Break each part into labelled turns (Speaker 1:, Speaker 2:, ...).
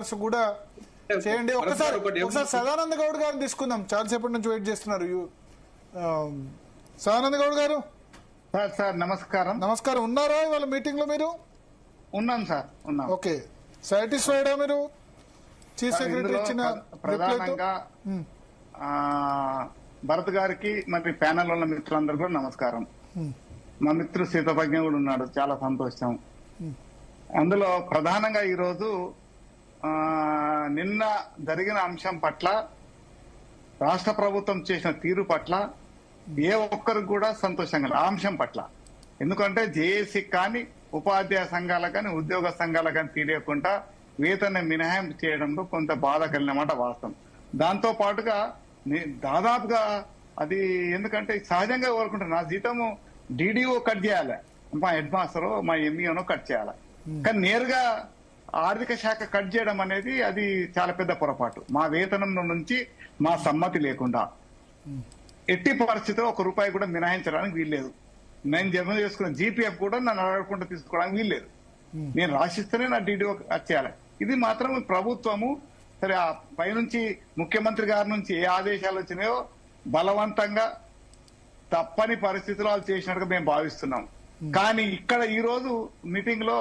Speaker 1: కూడా చేయండి. ఒకసారి సదానంద గౌడ్ గారిని తీసుకుందాం. చాలాసేపటి నుంచి వెయిట్ చేస్తున్నారు. సదానంద గౌడ్ గారు
Speaker 2: సార్ నమస్కారం.
Speaker 1: నమస్కారం. ఉన్నారా ఇవాళ మీటింగ్ లో? మీరు
Speaker 2: ఉన్నాం సార్. ఉన్నాం.
Speaker 1: ఓకే, సాటిస్ఫైడా మీరు చీఫ్ సెక్రటరీ ఇచ్చిన?
Speaker 2: ప్రధానంగా భరత్ గారికి మరి ప్యానెల్ ఉన్న మిత్రులందరూ కూడా నమస్కారం. మా మిత్రుడు సీతపజ్ఞ కూడా ఉన్నాడు, చాలా సంతోషం. అందులో ప్రధానంగా ఈరోజు నిన్న జరిగిన అంశం పట్ల, రాష్ట్ర ప్రభుత్వం చేసిన తీరు పట్ల ఏ ఒక్కరికి కూడా సంతోషంగా ఆ అంశం పట్ల. ఎందుకంటే జేఏసీ కానీ ఉపాధ్యాయ సంఘాలకు కానీ ఉద్యోగ సంఘాలకు కానీ తెలియకుండా వేతన మినహాయింపు చేయడంలో కొంత బాధ కలిగినమాట వాస్తవం. దాంతో పాటుగా దాదాపుగా అది ఎందుకంటే సహజంగా కోరుకుంటారు, నా జీతము డిడిఓ కట్ చేయాలి, మా హెడ్ మాస్టర్ మా ఎంఈఓనో కట్ చేయాలి. కానీ నేరుగా ఆర్థిక శాఖ కట్ చేయడం అనేది అది చాలా పెద్ద పొరపాటు. మా వేతనం నుంచి మా సమ్మతి లేకుండా ఎట్టి పరిస్థితిలో ₹1 కూడా మినహాయించడానికి వీల్లేదు. నేను జమ చేసుకున్న జీపీఎఫ్ కూడా నన్ను అడగకుండా తీసుకోవడానికి వీల్లేదు. నేను రాసిస్తేనే నా డిడిఓ కట్ చేయాలి. ఇది మాత్రం ప్రభుత్వము సరే ఆ పైనుంచి ముఖ్యమంత్రి గారి నుంచి ఏ ఆదేశాలు వచ్చినాయో బలవంతంగా తప్పని పరిస్థితుల్లో వాళ్ళు చేసినట్టుగా మేము భావిస్తున్నాం. కానీ ఇక్కడ ఈ రోజు మీటింగ్ లో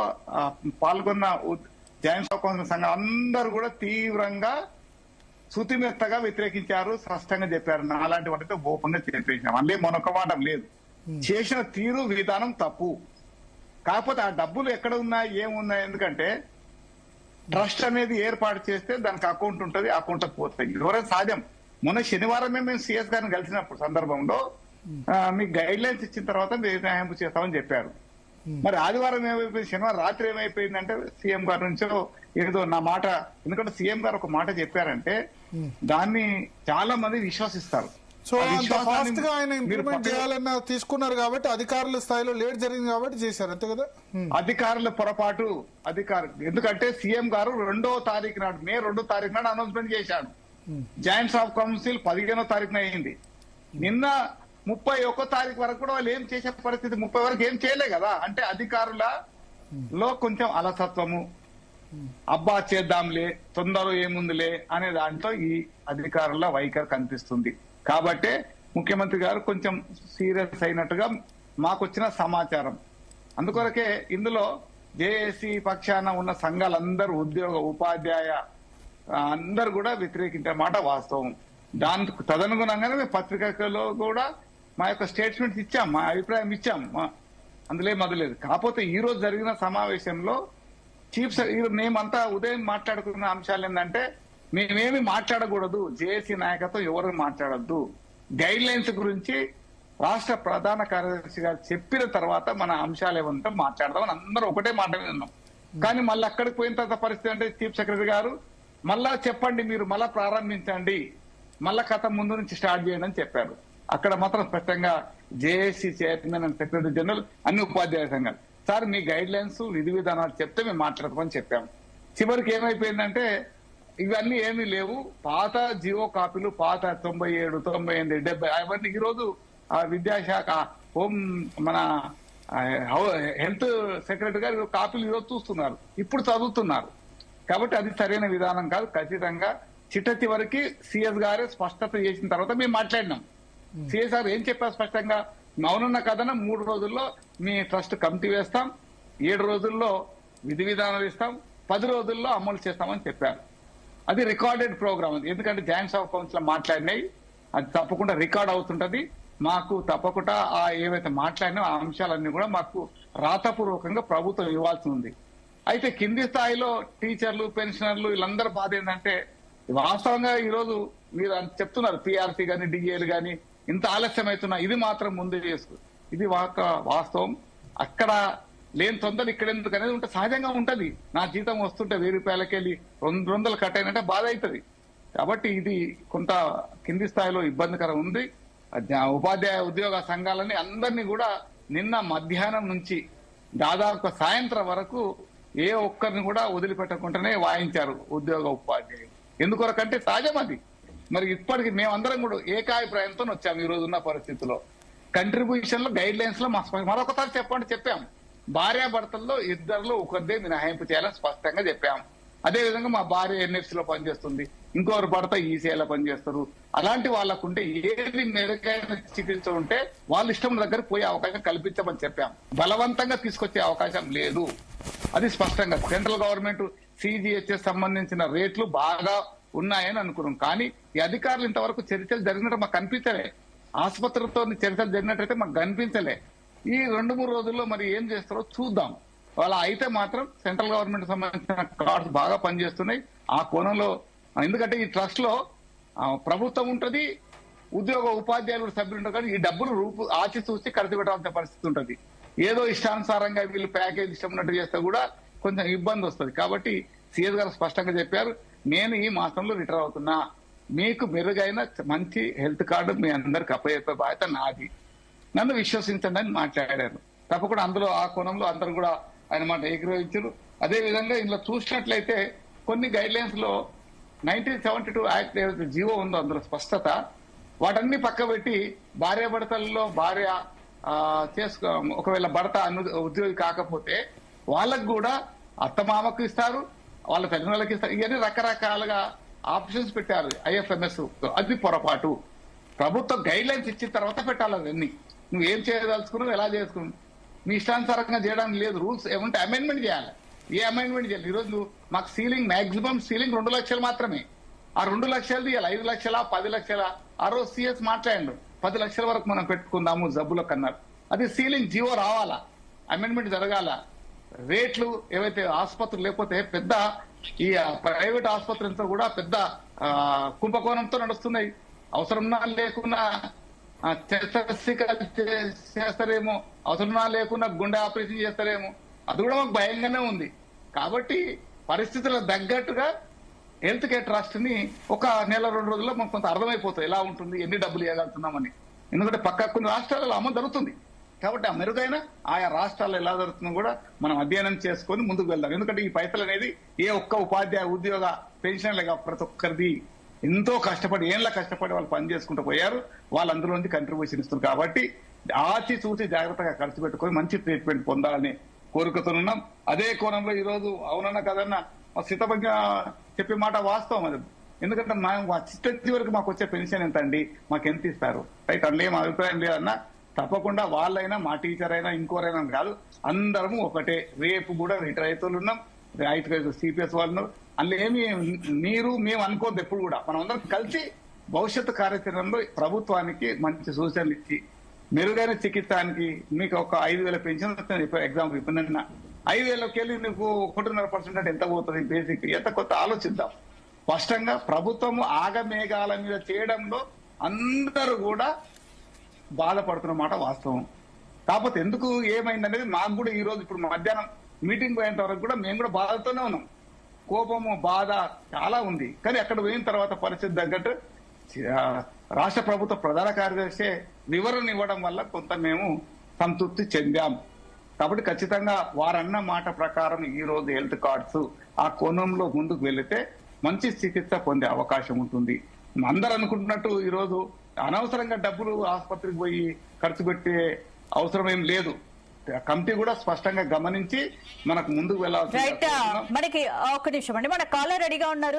Speaker 2: పాల్గొన్న జాయింట్ కౌన్సిల్ సంఘం అందరూ కూడా తీవ్రంగా శృతిమెత్తగా వ్యతిరేకించారు, స్పష్టంగా చెప్పారు. నాలాంటి వాటితో గోపంగా చెప్పేసినాం, అందులో మొనకమాటం లేదు. చేసిన తీరు విధానం తప్పు. కాకపోతే ఆ డబ్బులు ఎక్కడ ఉన్నాయి, ఏమున్నాయి? ఎందుకంటే ట్రస్ట్ అనేది ఏర్పాటు చేస్తే దానికి అకౌంట్ ఉంటుంది, అకౌంట్ పోతాయి. ఎవరైనా సాధ్యం. మొన్న శనివారమే మేము సిఎస్ గారిని కలిసినప్పుడు సందర్భంలో మీకు గైడ్ లైన్స్ ఇచ్చిన తర్వాత మినహాయింపు చేస్తామని చెప్పారు. మరి ఆదివారం ఏమైపోయింది, శనివారం రాత్రి ఏమైపోయిందంటే సీఎం గారి నుంచో ఏదో నా మాట, ఎందుకంటే సీఎం గారు ఒక మాట చెప్పారంటే దాన్ని చాలా మంది విశ్వసిస్తారు.
Speaker 1: సో అంత ఫాస్ట్ గా ఆయన ఇంప్లిమెంట్ చేయాలన్న తీసుకున్నారు కాబట్టి అధికారుల స్థాయిలో లేట్ జరిగింది కాబట్టి చేశారు, అంతే కదా?
Speaker 2: అధికారుల పొరపాటు. ఎందుకంటే సీఎం గారు 2వ తారీఖు నాడు, మే 2వ తారీఖు నాడు అనౌన్స్మెంట్ చేశాడు. జాయింట్స్ ఆఫ్ కౌన్సిల్ 15వ తారీఖున అయింది. నిన్న 31వ తారీఖు వరకు కూడా వాళ్ళు ఏం చేసే పరిస్థితి, 30 వరకు ఏం చేయలే కదా. అంటే అధికారులలో కొంచెం అలసత్వము, అబ్బా చేద్దాంలే, తొందర ఏముందిలే అనే దాంట్లో ఈ అధికారుల వైఖరి కనిపిస్తుంది. కాబట్టే ముఖ్యమంత్రి గారు కొంచెం సీరియస్ అయినట్టుగా మాకు వచ్చిన సమాచారం. అందుకొరకే ఇందులో జేఏసీ పక్షాన ఉన్న సంఘాలందరూ, ఉద్యోగ ఉపాధ్యాయ అందరూ కూడా వ్యతిరేకించే మాట వాస్తవం. దానికి తదనుగుణంగానే మేము పత్రికలో కూడా మా యొక్క స్టేట్మెంట్స్ ఇచ్చాం, మా అభిప్రాయం ఇచ్చాం, అందులో మొదలేదు. కాకపోతే ఈ రోజు జరిగిన సమావేశంలో మేమంతా ఉదయం మాట్లాడుకున్న అంశాలు ఏంటంటే, మేమేమి మాట్లాడకూడదు, జేఏసీ నాయకత్వం ఎవరు మాట్లాడద్దు, గైడ్ లైన్స్ గురించి రాష్ట్ర ప్రధాన కార్యదర్శి గారు చెప్పిన తర్వాత మన అంశాలు ఏమంటే మాట్లాడదామని అందరూ ఒకటే మాట విన్నాం. కానీ మళ్ళీ అక్కడికి పోయిన తర్వాత పరిస్థితి అంటే చీఫ్ సెక్రటరీ గారు మళ్ళా చెప్పండి, మీరు మళ్ళా ప్రారంభించండి, మళ్ళా కథ ముందు నుంచి స్టార్ట్ చేయండి అని చెప్పారు. అక్కడ మాత్రం స్పష్టంగా JAC chairman and secretary general అన్ని ఉపాధ్యాయ సంఘాలు, సార్ మీ గైడ్ లైన్స్ విధి విధానాలు చెప్తే మేము మాట్లాడతామని చెప్పాము. చివరికి ఏమైపోయిందంటే ఇవన్నీ ఏమీ లేవు, పాత జియో కాపీలు, పాత 97, 98, 70 అవన్నీ ఈ రోజు విద్యాశాఖ హోం మన హెల్త్ సెక్రటరీ గారు కాపీలు ఈరోజు చూస్తున్నారు, ఇప్పుడు చదువుతున్నారు. కాబట్టి అది సరైన విధానం కాదు. ఖచ్చితంగా చిట్ట చివరికి సిఎస్ గారే స్పష్టత చేసిన తర్వాత మేము మాట్లాడినాం. సిఎస్ గారు ఏం చెప్పారు స్పష్టంగా, మౌనన్న కథనం 3 రోజుల్లో మీ ట్రస్ట్ కమిటీ వేస్తాం, 7 రోజుల్లో విధి విధానాలు ఇస్తాం, 10 రోజుల్లో అమలు చేస్తామని చెప్పారు. అది రికార్డెడ్ ప్రోగ్రామ్. ఎందుకంటే జాయింట్స్ ఆఫ్ కౌన్సిల్ మాట్లాడినాయి, అది తప్పకుండా రికార్డ్ అవుతుంటది. మాకు తప్పకుండా ఆ ఏవైతే మాట్లాడినా ఆ అంశాలన్నీ కూడా మాకు రాతపూర్వకంగా ప్రభుత్వం ఇవ్వాల్సి ఉంది. అయితే కింది స్థాయిలో టీచర్లు, పెన్షనర్లు వీళ్ళందరూ బాధ ఏంటంటే, వాస్తవంగా ఈ రోజు మీరు చెప్తున్నారు పీఆర్సీ గాని డిఏలు గాని ఇంత ఆలస్యం అవుతున్నా, ఇది మాత్రం ముందు చేసుకో, ఇది వాస్తవం. అక్కడ లేని తొందర ఇక్కడ ఎందుకు అనేది ఉంటే సహజంగా ఉంటది. నా జీతం వస్తుంటే ₹1000 వెళ్ళి 200 కట్ అయినంటే బాధ అవుతుంది. కాబట్టి ఇది కొంత కింది స్థాయిలో ఇబ్బందికరం ఉంది. ఉపాధ్యాయ ఉద్యోగ సంఘాలని అందరినీ కూడా నిన్న మధ్యాహ్నం నుంచి దాదాపు సాయంత్రం వరకు ఏ ఒక్కరిని కూడా వదిలిపెట్టకుండానే వాయించారు ఉద్యోగ ఉపాధ్యాయులు. ఎందుకొరకంటే సహజం అది. మరి ఇప్పటికి మేమందరం కూడా ఏకాభిప్రాయంతో వచ్చాము. ఈ రోజు ఉన్న పరిస్థితిలో కంట్రిబ్యూషన్ లో గైడ్ లైన్స్ లో మరొకసారి చెప్పాం, భార్యాభర్తల్లో 2 ఒకరిదే మినహాయింపు చేయాలని స్పష్టంగా చెప్పాం. అదే విధంగా మా భార్య ఎన్ఎఫ్సి లో పనిచేస్తుంది, ఇంకోరు భర్త ఈసీఐలో పనిచేస్తారు. అలాంటి వాళ్ళకుంటే ఏది మెరుగైన చికిత్స ఉంటే వాళ్ళ ఇష్టం దగ్గర పోయే అవకాశం కల్పించమని చెప్పాం. బలవంతంగా తీసుకొచ్చే అవకాశం లేదు. అది స్పష్టంగా సెంట్రల్ గవర్నమెంట్ సిజిహెచ్ఎస్ సంబంధించిన రేట్లు బాగా ఉన్నాయని అనుకున్నాం. కానీ ఈ అధికారులు ఇంతవరకు చర్చలు జరిగినట్టు మాకు కనిపించలే. ఆసుపత్రితో చర్చలు జరిగినట్టయితే మాకు కనిపించలే. ఈ 2-3 రోజుల్లో మరి ఏం చేస్తారో చూద్దాం. వాళ్ళ అయితే మాత్రం సెంట్రల్ గవర్నమెంట్ సంబంధించిన కార్డ్స్ బాగా పనిచేస్తున్నాయి ఆ కోణంలో. ఎందుకంటే ఈ ట్రస్ట్ లో ప్రభుత్వం ఉంటది, ఉపాధ్యాయులు సభ్యులు ఉంటారు. కానీ ఈ డబ్బులు ఆచి చూసి ఖర్చు పెట్టాల్సిన పరిస్థితి ఉంటది. ఏదో ఇష్టానుసారంగా వీళ్ళు ప్యాకేజ్ ఇష్టం ఉన్నట్టు చేస్తే కూడా కొంచెం ఇబ్బంది వస్తుంది. కాబట్టి సీఎస్ గారు స్పష్టంగా చెప్పారు, నేను ఈ మాసంలో రిటైర్ అవుతున్నా, మీకు మెరుగైన మంచి హెల్త్ కార్డు మీ అందరికి అప్పయ్యే బాధ్యత నాది, నన్ను విశ్వసించండి అని మాట్లాడారు. తప్పకుండా అందులో ఆ కోణంలో అందరూ కూడా ఆయన మాట ఏకీభవించారు. అదే విధంగా ఇందులో చూసినట్లయితే కొన్ని గైడ్ లైన్స్ లో 1972 యాక్ట్ ఏదైతే జీవో ఉందో అందులో స్పష్టత, వాటన్ని పక్క పెట్టి భార్యాభర్తల్లో భార్య ఒకవేళ భర్త ఉద్యోగి కాకపోతే వాళ్ళకు కూడా అత్తమామకు ఇస్తారు, వాళ్ళ తల్లిదండ్రులకు ఇస్తారు. ఇవన్నీ రకరకాలుగా ఆప్షన్స్ పెట్టారు ఐఎఫ్ఎంఎస్. అది పొరపాటు. ప్రభుత్వం గైడ్ లైన్స్ ఇచ్చిన తర్వాత పెట్టాలి. అవన్నీ నువ్వు ఏం చేయదలుచుకున్నావు, ఎలా చేసుకున్నావు, మీ ఇష్టానుసారంగా చేయడానికి లేదు. రూల్స్ ఏమంటే అమెండ్మెంట్ చేయాలి. ఏ అమెండ్మెంట్ చేయాలి? ఈరోజు మాకు సీలింగ్ మాక్సిమం సీలింగ్ 2 లక్షలు మాత్రమే. ఆ 2 లక్షలు తీయాలి. 5 లక్షలా 10 లక్షల? ఆ రోజు సిఎస్ మాట్లాడండు 10 లక్షల వరకు మనం పెట్టుకుందాము జబ్బులకు అన్నారు. అది సీలింగ్ జీవో రావాలా, అమెండ్మెంట్ జరగాల. రేట్లు ఏవైతే ఆసుపత్రులు లేకపోతే పెద్ద ఈ ప్రైవేట్ ఆసుపత్రులతో కూడా పెద్ద కుంభకోణంతో నడుస్తున్నాయి. అవసరంనా లేకున్నా చేస్తారేమో, అవసరంనా లేకున్నా గుండె ఆపరేషన్ చేస్తారేమో, అది కూడా మాకు భయంగానే ఉంది. కాబట్టి పరిస్థితులకు తగ్గట్టుగా హెల్త్ కేర్ ట్రస్ట్ ని ఒక 1-2 రోజుల్లో మనకు కొంత అర్థమైపోతుంది ఎలా ఉంటుంది, ఎన్ని డబ్బులు ఇవ్వగలుగుతున్నామని. ఎందుకంటే పక్క కొన్ని రాష్ట్రాలలో అమలు జరుగుతుంది. కాబట్టి ఆ మెరుగైన ఆయా రాష్ట్రాల్లో ఎలా జరుగుతుందో కూడా మనం అధ్యయనం చేసుకొని ముందుకు వెళ్దాం. ఎందుకంటే ఈ పైసలు అనేది ఏ ఒక్క ఉపాధ్యాయ ఉద్యోగ పెన్షన్లుగా ప్రతి ఒక్కరిది ఎంతో కష్టపడి వాళ్ళు పని చేసుకుంటూ పోయారు. వాళ్ళు అందులోంచి కంట్రిబ్యూషన్ ఇస్తున్నారు. కాబట్టి ఆచి చూసి జాగ్రత్తగా ఖర్చు పెట్టుకొని మంచి ట్రీట్మెంట్ పొందాలని కోరుకుతున్నాం. అదే కోణంలో ఈ రోజు అవునన్నా కదన్నా సిద్ధపంచ చెప్పే మాట వాస్తవం. అది ఎందుకంటే మా చిట్ట వరకు మాకు వచ్చే పెన్షన్ ఎంత అండి, మాకు ఎంత ఇస్తారు, రైట్, అందులో ఏం అభిప్రాయం లేదన్నా తప్పకుండా వాళ్ళైనా మా టీచర్ అయినా ఇంకోరైనా కాదు, అందరము ఒకటే. రేపు కూడా రిటైర్ అవుతూ ఉన్నాం, సిపిఎస్ వాళ్ళు. అందులో ఏమి మీరు మేము అనుకోవద్దు. ఎప్పుడు కూడా మనం అందరం కలిసి భవిష్యత్తు కార్యాచరణలో ప్రభుత్వానికి మంచి సూచనలు ఇచ్చి మెరుగైన చికిత్సానికి మీకు ఒక 5,000 పెన్షన్ వస్తుంది. ఎగ్జాంపుల్ ఇప్పుడు 5,000కి వెళ్ళి నీకు 1.5% ఎంత పోతుంది బేసిక్, ఎంత కొత్త ఆలోచిద్దాం. స్పష్టంగా ప్రభుత్వము ఆగమేఘాల మీద చేయడంలో అందరూ కూడా బాధపడుతున్న మాట వాస్తవం. కాకపోతే ఎందుకు ఏమైందనేది మాకు కూడా ఈ రోజు ఇప్పుడు మధ్యాహ్నం మీటింగ్ పోయేంత వరకు కూడా మేము కూడా బాధతోనే ఉన్నాం. కోపము బాధ చాలా ఉంది. కానీ అక్కడ పోయిన తర్వాత పరిస్థితి తగ్గట్టు రాష్ట్ర ప్రభుత్వ ప్రధాన కార్యదర్శి వివరణ ఇవ్వడం వల్ల కొంత మేము సంతృప్తి చెందాం. కాబట్టి ఖచ్చితంగా వారన్న మాట ప్రకారం ఈ రోజు హెల్త్ కార్డ్స్ ఆ కోణంలో ముందుకు వెళితే మంచి చికిత్స పొందే అవకాశం ఉంటుంది. అందరూ అనుకుంటున్నట్టు ఈ రోజు అనవసరంగా డబ్బులు ఆసుపత్రికి పోయి ఖర్చు పెట్టే అవసరం ఏం లేదు. కమిటీ కూడా స్పష్టంగా గమనించి మనకు ముందుకు వెళ్ళాల్సి.
Speaker 3: మనకి ఒక నిమిషం అండి, మన కాలర్ రెడీగా ఉన్నారు.